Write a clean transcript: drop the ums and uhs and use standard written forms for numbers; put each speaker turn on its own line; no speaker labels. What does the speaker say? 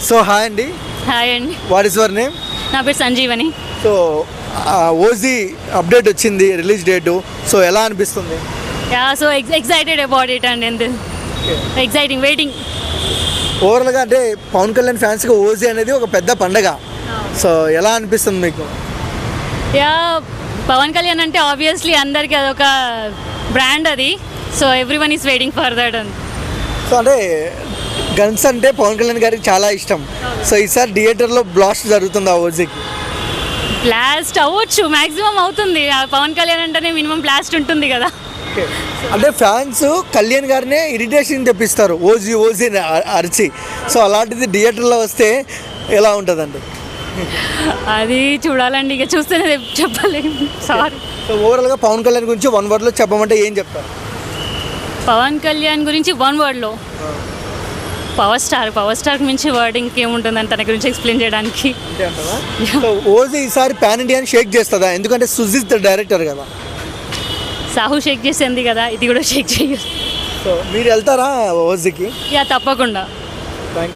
So hi అండి.
Hi అండి,
what is your name?
నా పేరు సంజీవని.
సో ఓజీ అప్డేట్ వచ్చింది, రిలీజ్ డేటు. సో ఎలా అనిపిస్తుంది?
So excited about it and exciting waiting.
ఓవరాల్గా అంటే పవన్ కళ్యాణ్ ఫ్యాన్స్కి ఓజీ అనేది ఒక పెద్ద పండగ. సో ఎలా అనిపిస్తుంది మీకు?
పవన్ కళ్యాణ్ అంటే ఆబ్వియస్లీ అందరికీ అదొక బ్రాండ్ అది. So every one is waiting for that.
So అంటే గన్స్ అంటే పవన్ కళ్యాణ్ గారికి చాలా ఇష్టం. సో ఈసారి థియేటర్లో బ్లాస్ట్ జరుగుతుంది ఆ ఓజీకి.
బ్లాస్ట్ అవ్వచ్చు, మ్యాక్సిమం అవుతుంది. పవన్ కళ్యాణ్ అంటేనే మినిమం బ్లాస్ట్ ఉంటుంది కదా.
అంటే ఫ్యాన్స్ కళ్యాణ్ గారినే ఇరిటేషన్ తెప్పిస్తారు ఓజీ ఓజీ అరిచి. సో అలాంటిది థియేటర్లో వస్తే ఎలా ఉంటుందండి?
అది చూడాలండి, ఇక చూస్తేనే చెప్పలేము. సారీ.
సో ఓవరాల్గా పవన్ కళ్యాణ్ గురించి వన్ వర్డ్లో చెప్పమంటే ఏం చెప్తారు?
పవన్ కళ్యాణ్ గురించి వన్ వర్డ్లో పవర్ స్టార్ మించి వర్డ్ ఇంకేముంటుందని తన గురించి ఎక్స్ప్లెయిన్ చేయడానికి.
సో ఓజీ ఈసారి పాన్ ఇండియాని షేక్ చేస్తుందా? ఎందుకంటే సుజిత్ డైరెక్టర్ కదా.
సాహు షేక్ చేసింది కదా, ఇది కూడా షేక్ చేయదు.
సో మీరు వెళ్తారా ఓజీకి?
తప్పకుండా.